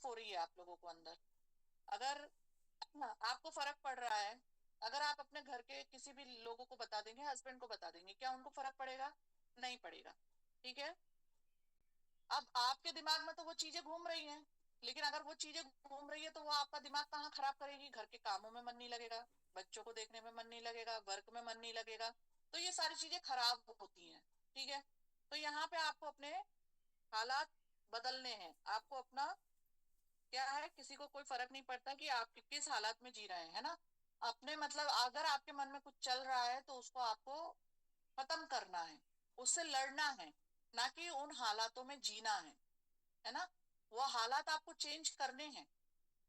हो रही है आप लोगों को अंदर। अगर आपको फर्क पड़ रहा है, अगर आप अपने घर के किसी भी लोगों को बता देंगे, हस्बैंड को बता देंगे, क्या उनको फर्क पड़ेगा? नहीं पड़ेगा। ठीक है। अब आपके दिमाग में तो वो चीजें घूम रही हैं, लेकिन अगर वो चीजें घूम रही है तो वो आपका दिमाग कहाँ खराब करेगी? घर के कामों में मन नहीं लगेगा, बच्चों को देखने में मन नहीं लगेगा, वर्क में मन नहीं लगेगा, तो ये सारी चीजें खराब होती हैं। ठीक है। तो यहाँ पे आपको अपने हालात बदलने हैं। आपको अपना क्या है, किसी को कोई फर्क नहीं पड़ता कि आप किस हालात में जी रहे हैं, है ना। अपने मतलब अगर आपके मन में कुछ चल रहा है तो उसको आपको खत्म करना है, उससे लड़ना है, ना कि उन हालातों में जीना है ना। वो हालात आपको चेंज करने हैं।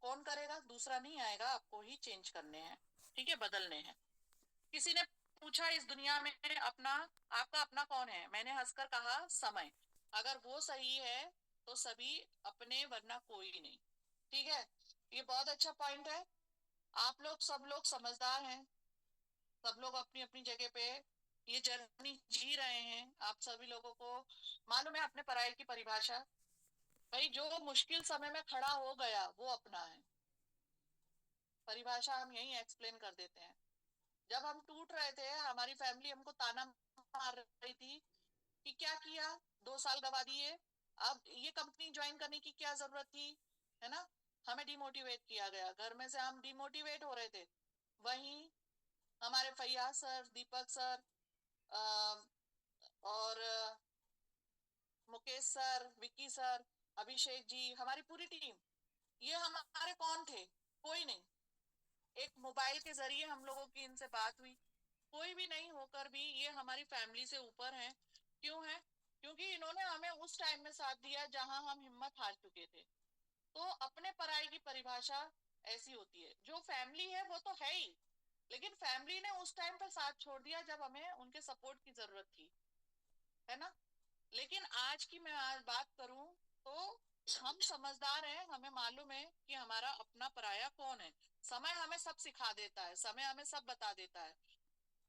कौन करेगा? दूसरा नहीं आएगा, आपको ही चेंज करने हैं। ठीक है, बदलने हैं। किसी ने पूछा इस दुनिया में अपना, आपका अपना कौन है? मैंने हंसकर कहा समय। अगर वो सही है तो सभी अपने, वरना कोई नहीं। ठीक है। ये बहुत अच्छा पॉइंट है। आप लोग सब लोग समझदार हैं, सब लोग अपनी अपनी जगह पे ये जर्नी जी रहे हैं। आप सभी लोगों को मालूम है अपने पराये की परिभाषा। भाई जो मुश्किल समय में खड़ा हो गया वो अपना है। परिभाषा हम यही एक्सप्लेन कर देते हैं। जब हम टूट रहे थे, हमारी फैमिली हमको ताना मार रही थी कि क्या किया, 2 साल गवा दिए, अब ये कंपनी ज्वाइन करने की क्या जरूरत थी, है ना। हमें डिमोटिवेट किया गया, घर में से हम डिमोटिवेट हो रहे थे। वहीं हमारे फैयाज सर, दीपक सर, और मुकेश सर, विक्की सर, अभिषेक जी, हमारी पूरी टीम, ये हमारे कौन थे? कोई नहीं। एक मोबाइल के जरिए हम लोगों की इनसे बात हुई। कोई भी नहीं होकर भी ये हमारी फैमिली से ऊपर है। क्यों है? क्योंकि इन्होंने हमें उस टाइम में साथ दिया जहां हम हिम्मत हार चुके थे। तो अपने पराई की परिभाषा ऐसी होती है। जो फैमिली है वो तो है ही, लेकिन फैमिली ने उस टाइम पर साथ छोड़ दिया जब हमें उनके सपोर्ट की जरूरत थी, है ना। लेकिन आज की मैं आज बात करूं तो हम समझदार हैं, हमें मालूम है कि हमारा अपना पराया कौन है। समय हमें सब सिखा देता है, समय हमें सब बता देता है।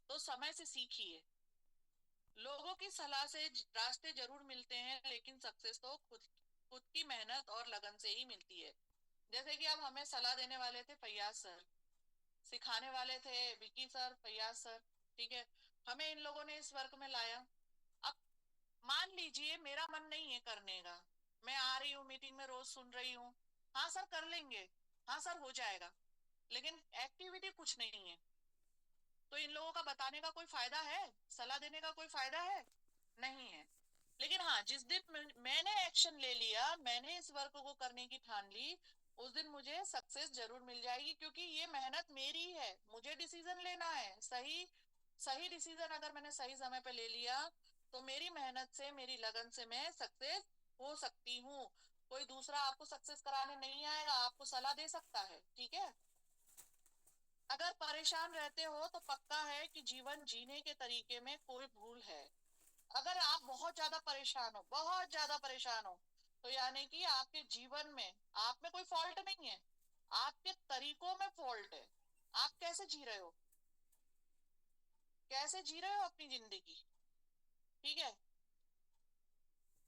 तो समय से सीखिए। लोगों की सलाह से रास्ते जरूर मिलते हैं, लेकिन सक्सेस तो खुद खुद की मेहनत और लगन से ही मिलती है। जैसे कि अब हमें सलाह देने वाले थे फैयाज सर, सिखाने वाले थे विकी सर, फैयाज सर। ठीक है। हमें इन लोगों ने इस वर्क में लाया। अब मान लीजिए मेरा मन नहीं है करने का, मैं आ रही हूँ मीटिंग में, रोज सुन रही हूँ, हाँ सर कर लेंगे, हाँ सर हो जाएगा, लेकिन एक्टिविटी कुछ नहीं है। तो इन लोगों का बताने का कोई फायदा है? सलाह देने का कोई फायदा है? नहीं है। लेकिन हाँ, जिस दिन मैंने एक्शन ले लिया, मैंने इस वर्क को करने की ठान ली, उस दिन मुझे सक्सेस जरूर मिल जाएगी, क्योंकि ये मेहनत मेरी है। मुझे डिसीजन लेना है सही। सही डिसीजन अगर मैंने सही समय पे ले लिया तो मेरी मेहनत से, मेरी लगन से मैं सक्सेस हो सकती हूँ। कोई दूसरा आपको सक्सेस कराने नहीं आएगा, आपको सलाह दे सकता है। ठीक है। अगर परेशान रहते हो तो पक्का है कि जीवन जीने के तरीके में कोई भूल है। अगर आप बहुत ज्यादा परेशान हो, बहुत ज्यादा परेशान हो, तो यानी कि आपके जीवन में, आप में कोई फॉल्ट नहीं है, आपके तरीकों में फॉल्ट है। आप कैसे जी रहे हो, कैसे जी रहे हो अपनी जिंदगी। ठीक है।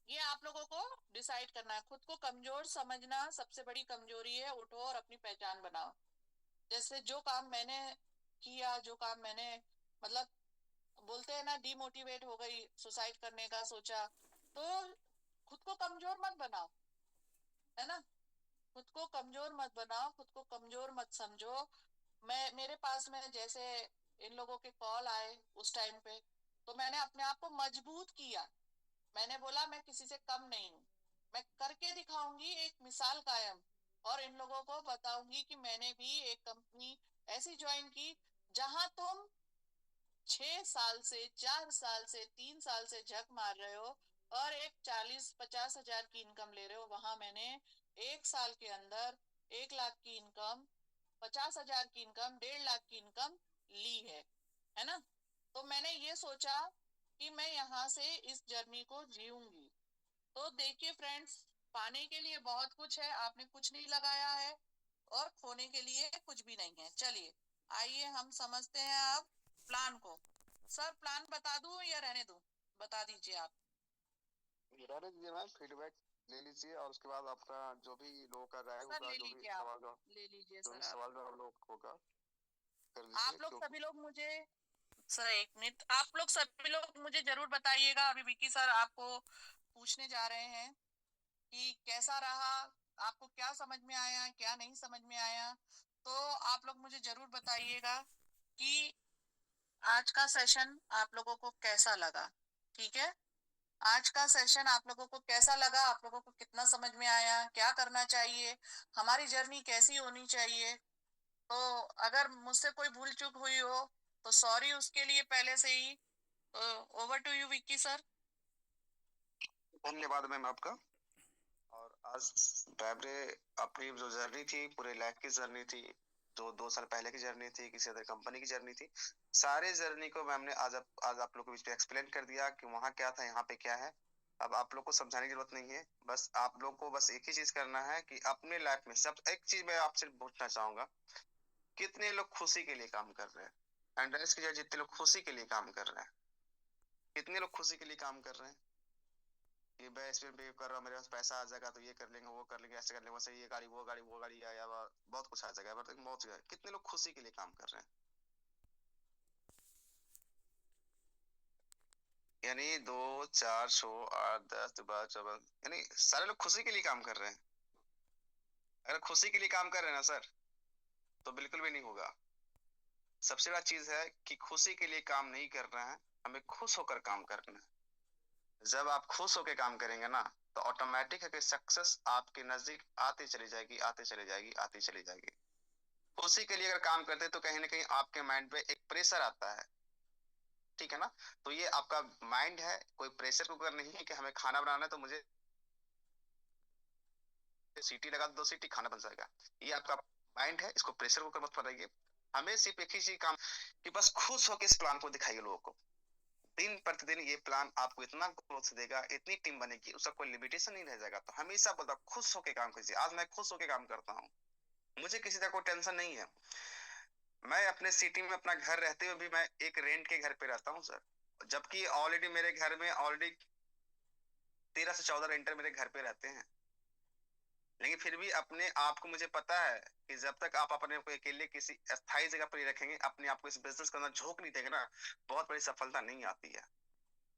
ये आप लोगों को डिसाइड करना है। खुद को कमजोर समझना सबसे बड़ी कमजोरी है। उठो और अपनी पहचान बनाओ। जैसे जो काम मैंने किया, जो काम मैंने मतलब, बोलते हैं ना, डिमोटिवेट हो गई, सुसाइड करने का सोचा, तो खुद को कमजोर मत बनाओ, है ना। खुद को कमजोर मत बनाओ, खुद को कमजोर मत समझो। मेरे पास में जैसे इन लोगों के कॉल आए उस टाइम पे, तो मैंने अपने आप को मजबूत किया। मैंने बोला मैं किसी से कम नहीं हूँ, मैं करके दिखाऊंगी एक मिसाल कायम, और इन लोगों को बताऊंगी कि मैंने भी एक कंपनी ऐसी ज्वाइन की जहां तुम 6 साल से, 4 साल से, 3 साल से झक मार रहे हो और एक 40-50 हजार की इनकम ले रहे हो। वहां मैंने 1 साल के अंदर 1 लाख की इनकम, 50 हजार की इनकम, 1.5 लाख की इनकम ली है ना। तो मैंने ये सोचा कि मैं यहाँ से इस जर्नी को जीऊंगी। तो देखिए फ्रेंड्स, पाने के लिए बहुत कुछ है, आपने कुछ नहीं लगाया है, और खोने के लिए कुछ भी नहीं है। चलिए आइए हम समझते हैं अब प्लान को। सर प्लान बता दूं या रहने दूं? बता दीजिए आप। रहने दीजिए मैम, फीडबैक ले लीजिए और उसके बाद आपका जो भी लोगों का राय सर होगा, ले जो भी लीजिए, आप सवाल जवाब, ले लीजिए जो भी सर। आप सवाल जवाब लोग होगा कर लीजिए, आप लोग क्योंकि सभी लोग मुझे, सर एक मिनट, आप लोग सभी लोग मुझे जरूर बताइएगा। अभी विकी सर आपको पूछने जा रहे हैं कि कैसा रहा, आपको क्या समझ में आया, क्या नहीं समझ में आया। तो आप लोग मुझे जरूर बताइएगा कि आज का सेशन आप लोगों को कैसा लगा। ठीक है, आज का सेशन आप लोगों को कैसा लगा, आप लोगों को कितना समझ में आया, क्या करना चाहिए, हमारी जर्नी कैसी होनी चाहिए। तो अगर मुझसे कोई भूल चूक हुई हो तो सॉरी उसके लिए पहले से ही। तो over to you Vicky sir. धन्यवाद मैम आपका। और आज ड्राइवरे अपनी जो जर्नी थी, पूरे लाइफ की जर्नी थी, जो 2 साल पहले की जर्नी थी, किसी अदर कंपनी की जर्नी थी, सारे जर्नी को मैम ने आज आप लोग के बीच में एक्सप्लेन कर दिया कि वहाँ क्या था, यहाँ पे क्या है। अब आप लोग को समझाने की जरूरत नहीं है, बस आप लोग को बस एक ही चीज करना है कि अपने लाइफ में सब एक चीज मैं आपसे पूछना चाहूंगा, कितने लोग खुशी के लिए काम कर रहे हैं? एंड्रेस की जगह जितने लोग खुशी के लिए काम कर रहे हैं, कितने लोग खुशी के लिए काम कर रहे हैं कि मैं इस पे पे कर रहा हूँ, मेरे पास पैसा आ जाएगा तो ये कर लेंगे, वो कर लेंगे, ऐसे कर लेंगे, वैसे ये गाड़ी वो गाड़ी वो गाड़ी आया, बहुत कुछ आ जाएगा, बट बहुत कितने लोग खुशी के लिए काम कर रहे हैं? यानी 2 4 6 8 10 12 14, यानी सारे लोग खुशी के लिए काम कर रहे हैं। अगर खुशी के लिए काम कर रहे हैं ना सर, तो बिल्कुल भी नहीं होगा। सबसे बड़ा चीज है कि खुशी के लिए काम नहीं कर रहे हैं, हमें खुश होकर काम करना है। जब आप खुश होकर काम करेंगे ना, तो ऑटोमेटिक है कि सक्सेस आपके नजदीक आती चली जाएगी, आती चली जाएगी, आती चली जाएगी। खुशी के लिए अगर काम करते हैं तो कहीं ना कहीं आपके माइंड पे एक प्रेशर आता है, ठीक है ना? तो ये आपका माइंड है, कोई प्रेशर कुकर नहीं है कि हमें खाना बनाना है तो मुझे सीटी लगा दो, 2 सीटी खाना बन जाएगा। ये आपका माइंड है, इसको प्रेशर कुकर मत बनाइए। हमें सिर्फ एक ही चीज काम, कि बस खुश होकर इस प्लान को दिखाइए लोगों को। दिन प्रतिदिन ये प्लान आपको इतना ग्रोथ देगा, इतनी टीम बनेगी, उसका कोई लिमिटेशन नहीं रह जाएगा। तो हमेशा बोलता हूं, खुश होकर काम कीजिए। आज मैं खुश होकर काम करता हूँ, मुझे किसी तरह कोई टेंशन नहीं है। मैं अपने सिटी में अपना घर रहते हुए भी मैं एक रेंट के घर पे रहता हूँ सर, जबकि ऑलरेडी मेरे घर में ऑलरेडी 13 से 14 रेंटर मेरे घर पे रहते हैं। लेकिन फिर भी अपने आप को मुझे पता है कि जब तक आप अपने को अकेले किसी अस्थायी जगह पर ही रखेंगे, अपने आप को इस बिजनेस के अंदर झोंक नहीं देंगे ना, बहुत बड़ी सफलता नहीं आती है।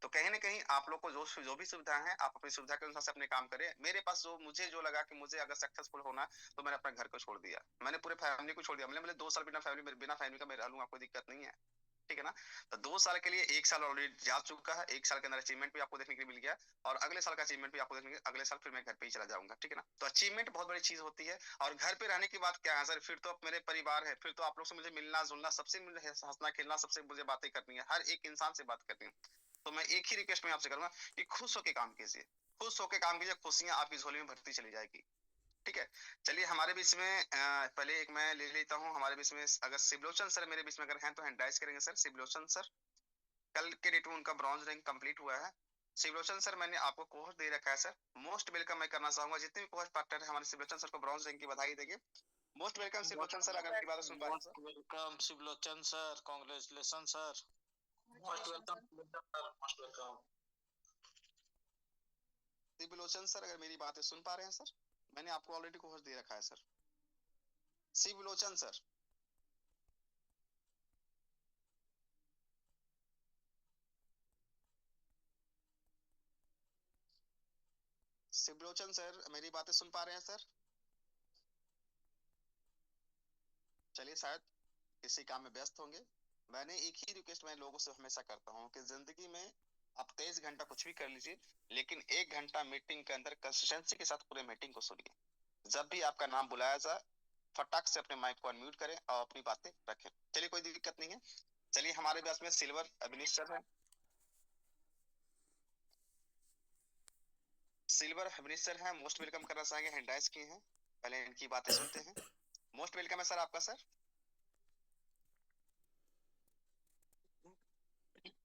तो कहीं ना कहीं आप लोग को जो भी सुविधा है, आप अपनी सुविधा के अनुसार से अपने काम करें। मेरे पास जो मुझे जो लगा कि मुझे अगर सक्सेसफुल होना, तो मैंने अपना घर को छोड़ दिया, मैंने पूरे फैमिली को छोड़ दिया। मैंने 2 साल बिना फैमिली का मैं रह लूंगा, कोई दिक्कत नहीं है, ठीक है ना? तो 2 साल के लिए 1 साल ऑलरेडी जा चुका है, 1 साल के अंदर अचीवमेंट भी आपको देखने के लिए मिल गया, और अगले साल का अचीवमेंट भी आपको देखने के लिए, अगले साल फिर मैं घर पे ही चला जाऊंगा, ठीक है ना? तो अचीवमेंट बहुत बड़ी चीज होती है। और घर पे रहने की बात क्या है सर, फिर तो अब मेरे परिवार है, फिर तो आप लोग से मुझे मिलना जुलना, सबसे मुझे हंसना खेलना, सबसे मुझे बातें करनी है, हर एक इंसान से बात करनी है। तो मैं एक ही रिक्वेस्ट मैं आपसे करूंगा कि खुश होकर काम कीजिए, खुश होकर काम कीजिए, खुशियां आपकी झोली में भरती चली जाएगी, ठीक है? चलिए हमारे बीच में पहले एक मैं ले लेता हूँ हमारे बीच में, अगर शिवलोचन सर मेरे बीच में अगर हैं तो हैंड राइज करेंगे सर। शिवलोचन सर, कल के डेट में उनका ब्रॉन्ज रैंक कंप्लीट हुआ है। शिवलोचन सर, मैंने आपको कोर्स दे रखा है सर, मोस्ट वेलकम मैं करना चाहूंगा। जितने भी कोर्स पार्टनर है हमारे शिवलोचन सर को ब्रॉन्ज रैंक की बधाई देंगे। मोस्ट वेलकम शिवलोचन सर, अगर मेरी बात सुन पा रहे हैं sir. Welcome Shivlochan sir, congratulation sir. Most welcome sir, most welcome. Shivlochan sir, अगर मेरी बातें सुन पा रहे हैं सर, मैंने आपको ऑलरेडी कोर्स दे रखा है sir. Shivlochan sir, Shivlochan sir मेरी बातें सुन पा रहे हैं सर? चलिए शायद किसी काम में व्यस्त होंगे। मैंने एक ही रिक्वेस्ट मैं लोगों से हमेशा करता हूँ कि जिंदगी में आप 23 घंटा कुछ भी कर लीजिए, लेकिन 1 घंटा मीटिंग के अंदर कंसिस्टेंसी के साथ पूरे मीटिंग को सुनिए। जब भी आपका नाम बुलाया जाए, फटाक से अपने माइक को अनम्यूट करें और अपनी बातें रखें। चलिए कोई दिक्कत नहीं है। चलिए हमारे पास में सिल्वर अभिनीश सर है। सिल्वर अभिनीश सर है, मोस्ट वेलकम करना चाहेंगे, हैंड राइज किए हैं। पहले इनकी बातें सुनते हैं। मोस्ट वेलकम है सर आपका sir.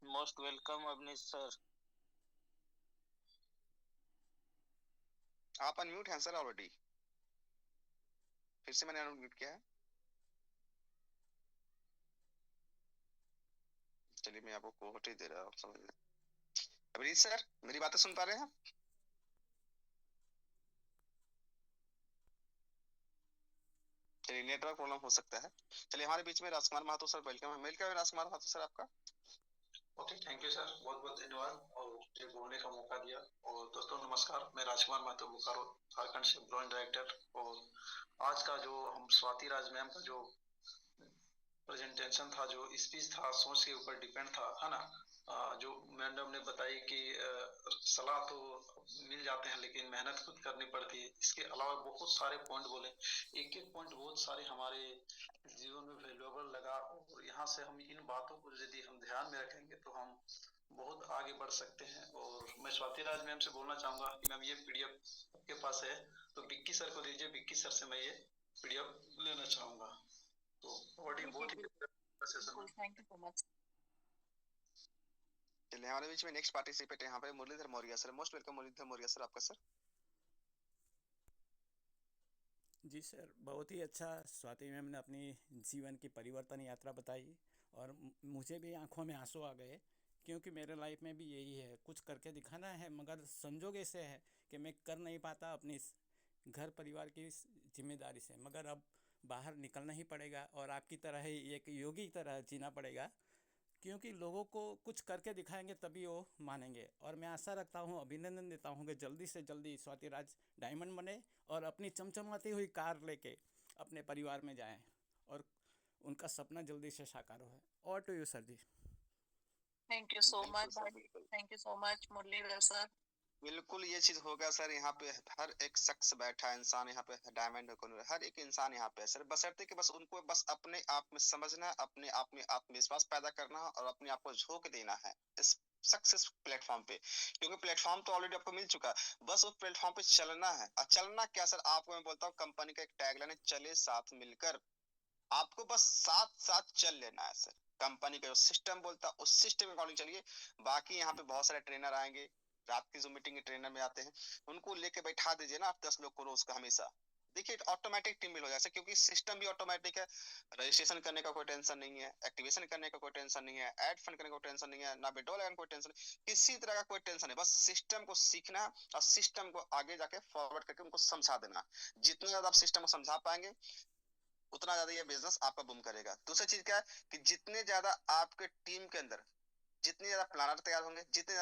Most welcome Avnish sir. आप अनम्यूट हैं सर ऑलरेडी, फिर से मैंने अनम्यूट किया है। चलिए मैं आपको कोहट ही दे रहा हूँ, समझ। अभिजीत सर मेरी बातें सुन पा रहे हैं? चलिए नेटवर्क प्रॉब्लम हो सकता है। चलिए हमारे बीच में राजकुमार महतो सर वेलकम है। वेलकम है राजकुमार महतो सर आपका। ओके, थैंक यू सर, बहुत बहुत धन्यवाद और मुझे बोलने का मौका दिया। और दोस्तों नमस्कार, मैं राजकुमार महतो बोकारो झारखंड से ब्रांड डायरेक्टर। और आज का जो हम स्वाति राज मैम का जो प्रेजेंटेशन था, जो स्पीच था, सोच के ऊपर डिपेंड था, है ना। जो मैडम ने बताई कि सलाह तो मिल जाते हैं लेकिन मेहनत खुद करनी पड़ती है। इसके अलावा बहुत सारे पॉइंट बोले, एक एक पॉइंट बहुत सारे हमारे जीवन में वैल्यूएबल लगा। और यहाँ से हम इन बातों को यदि हम ध्यान में रखेंगे तो हम बहुत आगे बढ़ सकते हैं। और मैं स्वाति राज मैम से बोलना चाहूंगा कि मैम ये पीडीएफ आपके पास है तो विक्की सर को दीजिए, विक्की सर से मैं ये पीडीएफ लेना चाहूंगा। तो बहुत ही session. Thank you so much. चलिए हमारे बीच में नेक्स्ट पार्टिसिपेट यहाँ पे Murlidhar Maurya sir. Most welcome Murlidhar Maurya sir आपका सर। जी सर, बहुत ही अच्छा स्वाति मैम ने अपनी जीवन की परिवर्तन यात्रा बताई और मुझे भी आंखों में आंसू आ गए, क्योंकि मेरे लाइफ में भी यही है, कुछ करके दिखाना है, मगर संजोग ऐसे है कि मैं कर नहीं पाता अपनी घर परिवार की जिम्मेदारी से। मगर अब बाहर निकलना ही पड़ेगा और आपकी तरह ही एक योगी की तरह जीना पड़ेगा, क्योंकि लोगों को कुछ करके दिखाएंगे तभी वो मानेंगे। और मैं आशा रखता हूँ, अभिनंदन देता हूँ कि जल्दी से जल्दी स्वाति राज डायमंड बने और अपनी चमचमाती हुई कार लेके अपने परिवार में जाएं और उनका सपना जल्दी से साकार हो। और to you sir ji. Thank you so बिल्कुल मच, सर, बिल्कुल thank you so much Muralidhar sir. बिल्कुल ये चीज होगा सर। यहाँ पे हर एक शख्स बैठा है, इंसान यहाँ पे डायमंड हर एक इंसान यहाँ पे है सर, बशर्ते कि बस उनको बस अपने आप में समझना, अपने आप में आत्मविश्वास पैदा करना और अपने आप को झोंक देना है इस सक्सेस प्लेटफॉर्म पे। क्योंकि प्लेटफॉर्म तो ऑलरेडी आपको मिल चुका है, बस उस प्लेटफॉर्म पे चलना है। और चलना क्या सर, आपको मैं बोलता हूँ कंपनी का एक टैगलाइन है, चले साथ मिलकर। आपको बस साथ साथ चल लेना है सर। कंपनी का जो सिस्टम बोलता है उस सिस्टम के अकॉर्डिंग चलिए। बाकी यहाँ पे बहुत सारे ट्रेनर आएंगे, रात की जो मीटिंग के ट्रेनर में आते हैं उनको लेके बैठा दीजिए ना, आप 10 लोग को रोज का हमेशा। देखिए ऑटोमेटिक टीम बिल्ड हो जाए, क्योंकि सिस्टम भी ऑटोमेटिक है। रजिस्ट्रेशन करने का कोई टेंशन नहीं है, एक्टिवेशन करने का कोई टेंशन नहीं है, ऐड फंड करने का कोई टेंशन नहीं है, ना विड्रॉल लगाने का कोई टेंशन नहीं, किसी तरह का कोई टेंशन नहीं। बस सिस्टम को सीखना और सिस्टम को आगे जाके फॉरवर्ड करके उनको समझा देना। जितना ज्यादा आप सिस्टम को समझा पाएंगे उतना ज्यादा ये बिजनेस आपका बूम करेगा। दूसरी चीज क्या है कि जितने ज्यादा आपके टीम के अंदर जितने ज्यादा प्लानर तैयार होंगे, जितने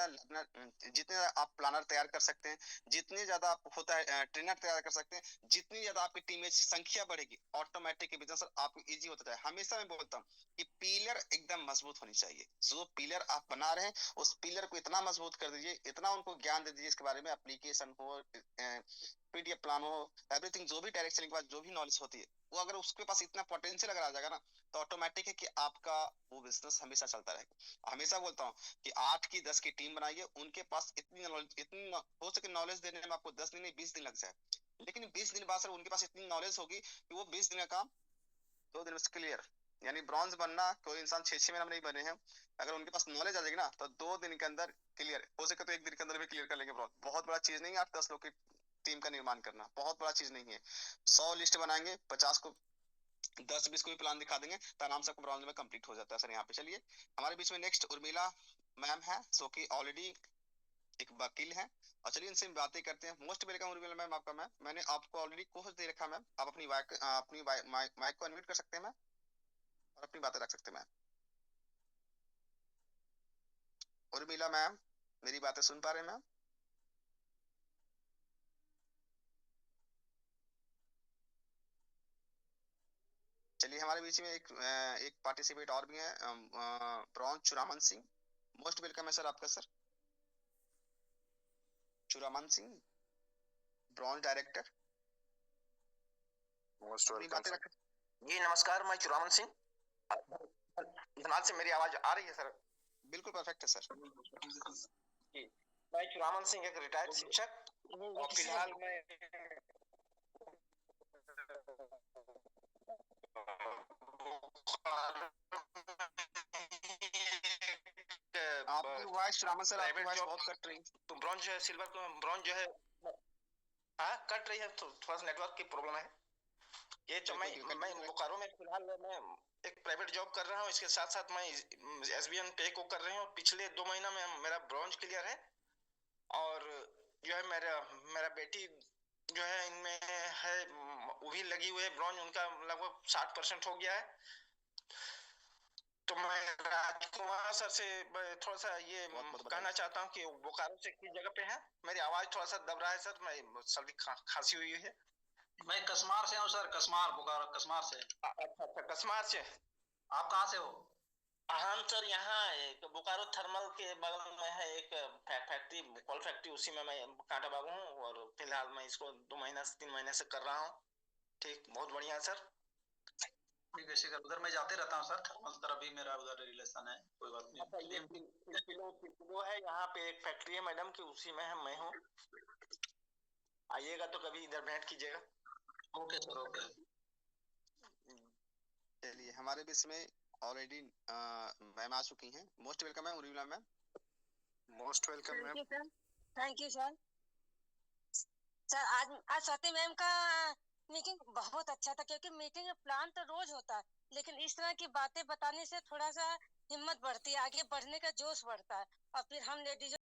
ज्यादा आप प्लानर तैयार कर सकते हैं, जितने ज्यादा आप होता है ट्रेनर तैयार कर सकते हैं, जितनी ज्यादा आपकी टीम में संख्या बढ़ेगी, ऑटोमेटिक बिजनेस आपको इजी होता है। हमेशा मैं बोलता हूँ कि पिलर एकदम मजबूत होनी चाहिए। जो पिलर आप बना रहे हैं उस पिलर को इतना मजबूत कर दीजिए, इतना उनको ज्ञान दे दीजिए इसके बारे में, एप्लीकेशन हो, पीडीएफ प्लान हो, एवरीथिंग, जो भी डायरेक्ट सेलिंग के बाद जो भी नॉलेज होती है, वो अगर उसके पास इतना पोटेंशियल अगर आ जाएगा ना, तो ऑटोमेटिक है कि आपका वो बिजनेस हमेशा चलता रहेगा। हमेशा बोलता हूँ कि 8 की 10 की टीम बनाइए, उनके पास इतनी नॉलेज, इतनी हो सके नॉलेज देने में आपको 10 दिन नहीं 20 दिन लग जाए, लेकिन 20 दिन बाद सर उनके पास इतनी नॉलेज होगी कि वो 20 दिन का काम 2 दिन में क्लियर। यानी ब्रॉन्ज बनना कोई इंसान 6 महीने में नहीं बने हैं, अगर उनके पास नॉलेज आ जाएगी ना तो 2 दिन के अंदर क्लियर हो सके तो 1 दिन के अंदर भी क्लियर कर लेंगे ब्रॉन्ज। बहुत बड़ा चीज नहीं है 8-10 लोग की टीम का निर्माण करना, बहुत बड़ा चीज नहीं है। 100 लिस्ट बनाएंगे, 50 को 10-20 को भी प्लान दिखा देंगे तो आराम से आपको ब्रॉन्ज में कंप्लीट हो जाता है सर। यहाँ पे चलिए हमारे बीच में नेक्स्ट उर्मिला मैम है, जो कि ऑलरेडी एक वकील है। और चलिए इनसे बातें करते हैं। मोस्ट वेलकम उर्मिला मैम आपका। मैंने आपको ऑलरेडी कोर्स दे रखा मैम, आप अपनी माइक को अनम्यूट कर सकते हैं मैम और अपनी बातें रख सकते हैं मैम। उर्मिला मैम मेरी बातें सुन पा रहे हैं मैम? चलिए हमारे बीच में एक पार्टिसिपेट और भी है, bronze Churaman Singh. Most welcome है सर आपका sir. Churaman Singh, bronze director. Most welcome जी। नमस्कार, मैं चुरामन सिंह। धन्यवाद से मेरी आवाज आ रही है सर? बिल्कुल परफेक्ट है सर। जी, मैं चुरामन सिंह एक रिटायर्ड शिक्षक और फिलहाल मैं आपकी वॉइस चुरामन सर, आपकी वॉइस बहुत कट रही है। तो ब्रॉन्ज सिल्वर को ब्रॉन्ज जो है कट रही है, तो थोड़ा सा नेटवर्क की प्रॉब्लम है। ये तो मैं बोकारो में फिलहाल मैं एक प्राइवेट जॉब कर रहा हूँ, इसके साथ साथ मैं एसबीएन पे को कर रही हूँ। पिछले 2 महीना में मेरा ब्रॉन्ज क्लियर है और जो है मेरा बेटी जो है इनमें है वो भी लगी हुई है ब्रॉन्ज, उनका लगभग 60% हो गया है। तो मैं राजकुमार सर से थोड़ा सा ये कहना चाहता हूँ कि बोकारो से किस जगह पे है। मेरी आवाज थोड़ा सा दब रहा है सर, मैं सर्दी खांसी हुई है। मैं कसमार से हूँ सर, कसमार, बोकारो कसमार से। अच्छा, कसमार से। आप कहाँ से हो? हम सर यहाँ एक बोकारो थर्मल के बगल में है एक फैक्ट्री, कोल फैक्ट्री, उसी में मैं कांटा बाबू हूँ और फिलहाल मैं इसको 2 महीना से 3 महीने से कर रहा हूँ। ठीक, बहुत बढ़िया सर। बेसिकली उधर मैं जाते रहता हूँ सर, थर्मल तरफ भी मेरा उधर रिलेशन है, कोई बात नहीं। अच्छा, ये किलो है, यहाँ पे एक फैक्ट्री है मैडम की, उसी में है, मैं हूँ। आइएगा तो कभी इधर भेंट कीजिएगा। Okay sir, okay. चलिए, हमारे बीच में ऑलरेडी मैम आ चुकी हैं। मोस्ट वेलकम है Urmila ma'am. Most welcome ma'am. Thank you sir. Sir आज स्वाति मैम का मीटिंग बहुत अच्छा था, क्योंकि मीटिंग में प्लान तो रोज होता है, लेकिन इस तरह की बातें बताने से थोड़ा सा हिम्मत बढ़ती है, आगे बढ़ने का जोश बढ़ता है, और फिर हम लेडीजों